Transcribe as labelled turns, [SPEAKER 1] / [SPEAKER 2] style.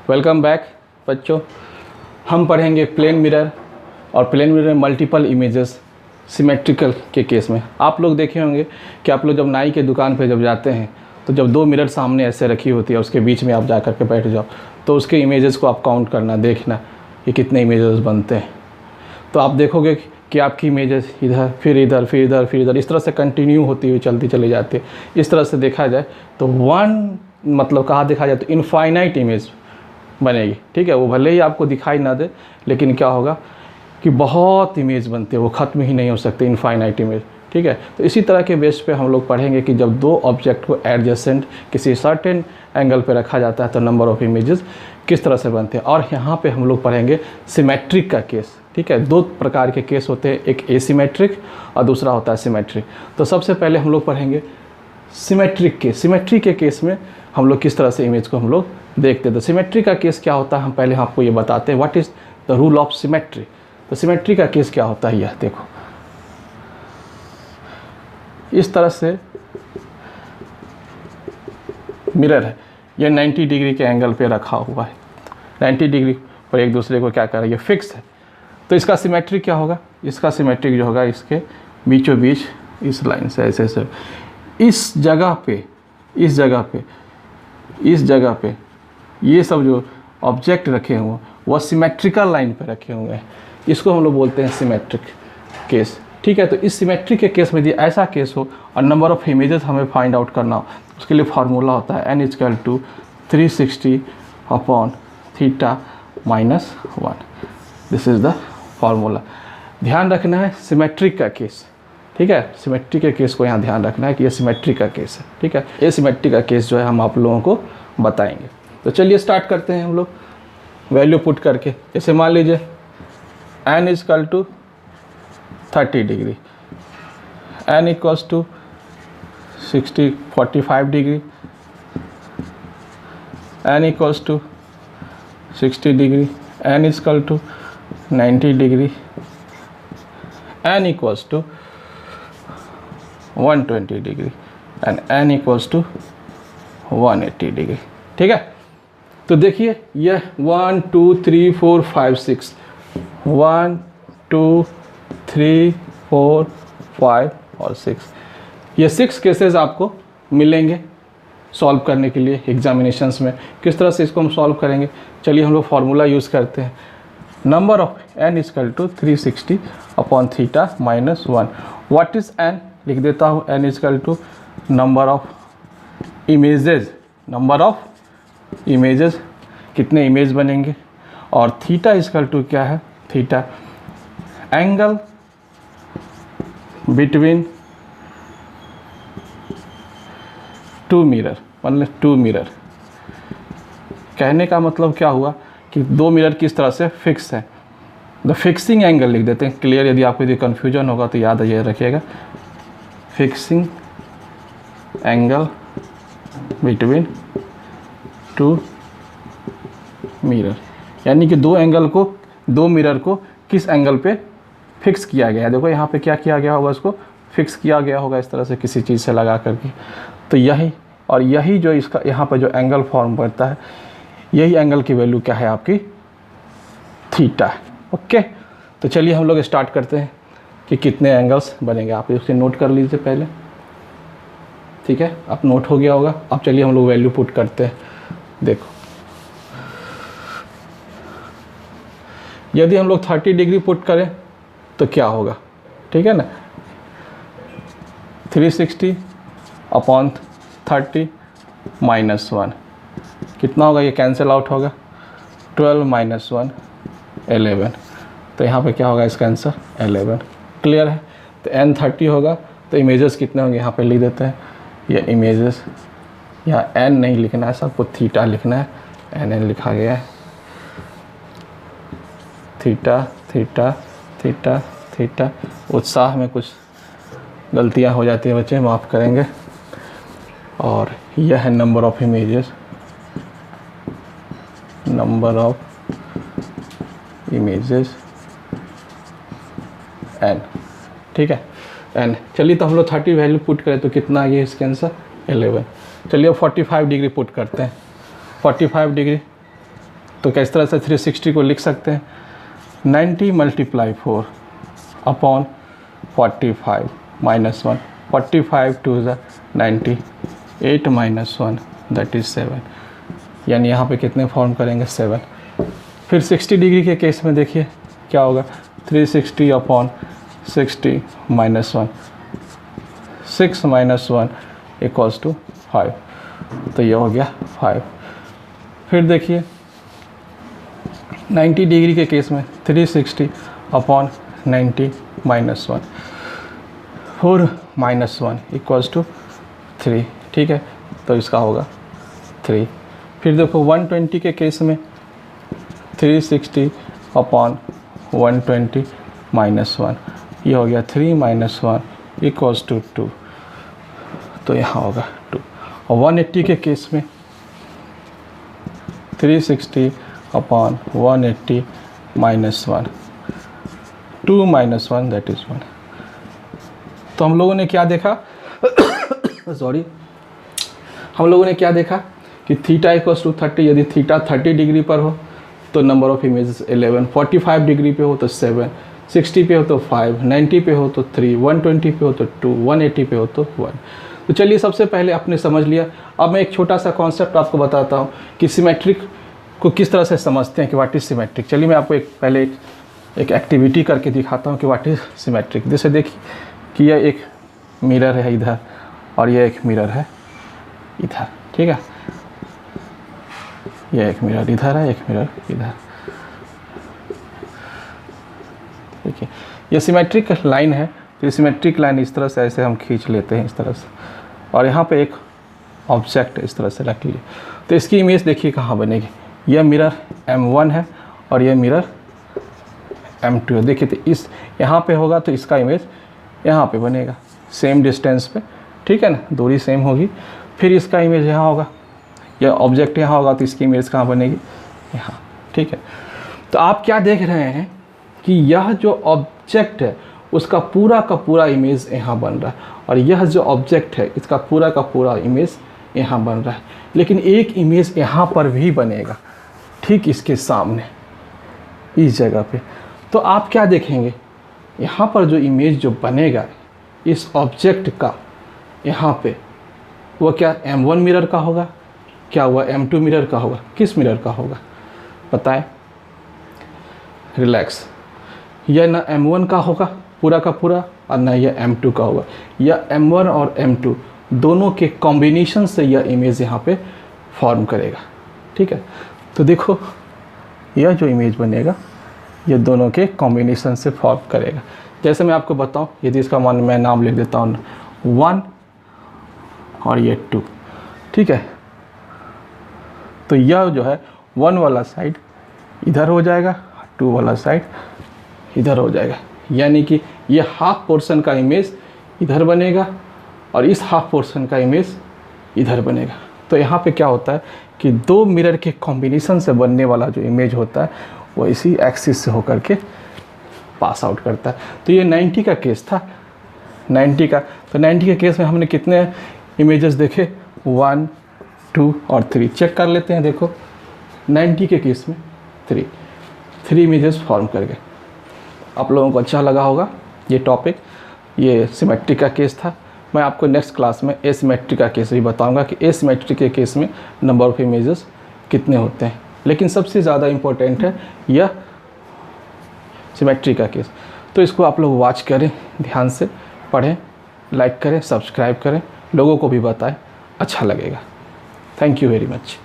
[SPEAKER 1] Welcome back बच्चों। हम पढ़ेंगे प्लेन मिरर और प्लेन मिरर में मल्टीपल इमेजेस सिमेट्रिकल के केस में। आप लोग देखे होंगे कि आप लोग जब नाई के दुकान पे जब जाते हैं तो जब दो मिरर सामने ऐसे रखी होती है, उसके बीच में आप जा कर के बैठ जाओ तो उसके इमेजेस को आप काउंट करना, देखना कि कितने इमेजेस बनते हैं। तो आप देखोगे कि आपकी इमेजेस इधर फिर इधर फिर इधर फिर इधर इस तरह से कंटिन्यू होती हुई चलती चली जाती है। इस तरह से देखा जाए तो वन मतलब कहाँ देखा जाए तो इनफाइनाइट इमेज बनेगी। ठीक है, वो भले ही आपको दिखाई ना दे लेकिन क्या होगा कि बहुत इमेज बनते हैं, वो ख़त्म ही नहीं हो सकते, इनफाइनाइट इमेज। ठीक है, तो इसी तरह के बेस पे हम लोग पढ़ेंगे कि जब दो ऑब्जेक्ट को एडजेसेंट किसी सर्टेन एंगल पे रखा जाता है तो नंबर ऑफ़ इमेजेस किस तरह से बनते हैं। और यहाँ पे हम लोग पढ़ेंगे सिमेट्रिक का केस। ठीक है, दो प्रकार के केस होते हैं, एक एसिमेट्रिक और दूसरा होता है सिमेट्रिक। तो सबसे पहले हम लोग पढ़ेंगे सिमेट्रिक केस। सिमेट्री के केस में हम लोग किस तरह से इमेज को हम लोग देखते हैं। तो सिमेट्री का केस क्या होता है, हम पहले आपको ये बताते हैं what is the rule of symmetry. तो सिमेट्री का केस क्या होता है, यह देखो, इस तरह से मिरर है, यह 90 डिग्री के एंगल पे रखा हुआ है, 90 डिग्री पर एक दूसरे को क्या कर रहा है, ये फिक्स है। तो इसका सिमेट्री क्या होगा, इसका सिमेट्रिक जो होगा इसके बीचों बीच इस लाइन से ऐसे ऐसे इस जगह पे ये सब जो ऑब्जेक्ट रखे हुए वह सिमेट्रिकल लाइन पे रखे हुए हैं, इसको हम लोग बोलते हैं सिमेट्रिक केस। ठीक है, तो इस सिमेट्रिक के केस में यदि ऐसा केस हो और नंबर ऑफ़ इमेजेस हमें फाइंड आउट करना हो, उसके लिए फार्मूला होता है n = 360/θ - 1। This is the formula. ध्यान रखना है सिमेट्रिक का केस। ठीक है, सिमेट्री के केस को यहाँ ध्यान रखना है कि ये सिमेट्री का केस है। ठीक है, ये सिमेट्री का केस जो है हम आप लोगों को बताएंगे। तो चलिए स्टार्ट करते हैं हम लोग वैल्यू पुट करके। जैसे मान लीजिए n = 30 degree, n = 45 degree, n = 60 degree, n = 90 degree, n = 120 degree and n = 180 degree. ठीक है, तो देखिए यह 1 2 3 4 5 6 1 2 3 4 5 और 6, ये 6 केसेस आपको मिलेंगे सॉल्व करने के लिए एग्जामिनेशंस में। किस तरह से इसको हम सॉल्व करेंगे, चलिए हम लोग फार्मूला यूज़ करते हैं। Number of n = 360/θ - 1। What is n, लिख देता हूँ n = नंबर ऑफ इमेजेस, कितने इमेज बनेंगे, और थीटा = क्या है, theta angle between two mirror, मतलब टू मिरर। कहने का मतलब क्या हुआ कि दो मिरर किस तरह से फिक्स है, द फिक्सिंग एंगल लिख देते हैं। क्लियर, यदि आपको यदि कन्फ्यूजन होगा तो याद ये रखिएगा, fixing angle between two mirror, यानी कि दो मिरर को किस एंगल पे फिक्स किया गया है। देखो यहाँ पे क्या किया गया होगा, इसको फिक्स किया गया होगा इस तरह से किसी चीज़ से लगा करके। तो यही जो इसका यहाँ पर जो एंगल फॉर्म करता है, यही एंगल की वैल्यू क्या है, आपकी थीटा। ओके, तो चलिए हम लोग स्टार्ट करते हैं कि कितने एंगल्स बनेंगे। आप इसे नोट कर लीजिए पहले। ठीक है, आप नोट हो गया होगा। अब चलिए हम लोग वैल्यू पुट करते हैं। देखो, यदि हम लोग 30 डिग्री पुट करें तो क्या होगा, ठीक है ना, 360/30 - 1 कितना होगा, ये कैंसिल आउट होगा, 12 - 1 11। तो यहाँ पे क्या होगा इसका आंसर 11। क्लियर है, तो n 30 होगा तो इमेजेस कितने होंगे, यहाँ पे लिख देते हैं। ये इमेजेस, यहाँ n नहीं लिखना है, सबको थीटा लिखना है, n लिखा गया है। थीटा थीटा थीटा थीटा, उत्साह में कुछ गलतियाँ हो जाती है बच्चे, माफ़ करेंगे। और यह है नंबर ऑफ इमेजेस, n। ठीक है, n। चलिए तो हम लोग 30 वैल्यू पुट करें तो कितना आ गया इसके आंसर 11। चलिए 45 डिग्री पुट करते हैं। 45 डिग्री तो किस तरह से 360 को लिख सकते हैं, 90 × 4 अपॉन 45 -1, 45 2 ज़ा 90, 8 - 1 दैट इज़ 7, यानी यहाँ पे कितने फॉर्म करेंगे 7। फिर 60 डिग्री के केस में देखिए क्या होगा, 360 अपॉन 60 -1, 6 - 1 = 5, तो ये हो गया 5। फिर देखिए 90 डिग्री के केस में 360 अपॉन 90 -1, 4 - 1 = 3, ठीक है, तो इसका होगा 3। फिर देखो 120 के केस में 360 अपॉन 120 -1, ये हो गया 3 - 1 = 2, तो यहाँ होगा 2। और 180 के केस में 360 अपॉन 180 -1, 2 - 1 दैट इज़ 1। तो हम लोगों ने क्या देखा सॉरी, हम लोगों ने क्या देखा कि थीटा = 30, यदि थीटा 30 डिग्री पर हो तो नंबर ऑफ इमेजेस 11, 45 डिग्री पे हो तो 7, 60 पे हो तो 5, 90 पे हो तो 3, 120 पे हो तो 2, 180 पे हो तो 1। तो चलिए सबसे पहले आपने समझ लिया। अब मैं एक छोटा सा कॉन्सेप्ट आपको बताता हूँ कि सिमेट्रिक को किस तरह से समझते हैं कि व्हाट इज़ सिमेट्रिक। चलिए मैं आपको पहले एक एक्टिविटी करके दिखाता हूँ कि व्हाट इज़ सिमेट्रिक। जैसे देखिए कि यह एक मिरर है इधर और यह एक मिरर है इधर, ठीक है, यह एक मिरर इधर है, एक मिरर इधर। देखिए ये सिमेट्रिक लाइन है, तो सिमेट्रिक लाइन इस तरह से ऐसे हम खींच लेते हैं इस तरह से, और यहाँ पे एक ऑब्जेक्ट इस तरह से रख लिए, तो इसकी इमेज देखिए कहाँ बनेगी। यह मिरर M1 है और यह मिरर M2 है। देखिए तो इस यहाँ पे होगा तो इसका इमेज यहाँ पे बनेगा सेम डिस्टेंस पे, ठीक है ना, दूरी सेम होगी। फिर इसका इमेज यहाँ होगा, यह ऑब्जेक्ट यहाँ होगा तो इसकी इमेज कहाँ बनेगी, यहाँ, ठीक है। तो आप क्या देख रहे हैं कि यह जो ऑब्जेक्ट है उसका पूरा का पूरा इमेज यहाँ बन रहा है, और यह जो ऑब्जेक्ट है इसका पूरा का पूरा इमेज यहाँ बन रहा है। लेकिन एक इमेज यहाँ पर भी बनेगा, ठीक इसके सामने इस जगह पे। तो आप क्या देखेंगे, यहाँ पर जो इमेज जो बनेगा इस ऑब्जेक्ट का यहाँ पे, वो क्या M1 मिरर का होगा, क्या हुआ M2 मिरर का होगा, किस मिरर का होगा बताएं। रिलैक्स, यह ना M1 का होगा पूरा का पूरा और ना यह M2 का होगा, यह M1 और M2 दोनों के कॉम्बिनेशन से यह इमेज यहाँ पे फॉर्म करेगा, ठीक है। तो देखो यह जो इमेज बनेगा ये दोनों के कॉम्बिनेशन से फॉर्म करेगा। जैसे मैं आपको बताऊं, यदि इसका मान मैं नाम लिख देता हूँ 1 और ये 2, ठीक है, तो यह जो है 1 वाला साइड इधर हो जाएगा, 2 वाला साइड इधर हो जाएगा, यानी कि ये हाफ पोर्शन का इमेज इधर बनेगा और इस हाफ पोर्शन का इमेज इधर बनेगा। तो यहाँ पे क्या होता है कि दो मिरर के कॉम्बिनेशन से बनने वाला जो इमेज होता है वो इसी एक्सिस से होकर के पास आउट करता है। तो ये 90 का केस था, 90 का। तो 90 के केस में हमने कितने इमेजेस देखे, 1, 2 और 3। चेक कर लेते हैं। देखो 90 के केस में 3 इमेजेस फॉर्म कर गए। आप लोगों को अच्छा लगा होगा ये टॉपिक। ये सिमेट्रिक का केस था। मैं आपको नेक्स्ट क्लास में एसिमेट्रिक का केस भी बताऊंगा कि एसिमेट्रिक के केस में नंबर ऑफ़ इमेजेस कितने होते हैं। लेकिन सबसे ज़्यादा इम्पोर्टेंट है यह सिमेट्रिक का केस। तो इसको आप लोग वॉच करें, ध्यान से पढ़ें, लाइक करें, सब्सक्राइब करें, लोगों को भी बताएं, अच्छा लगेगा। Thank you very much.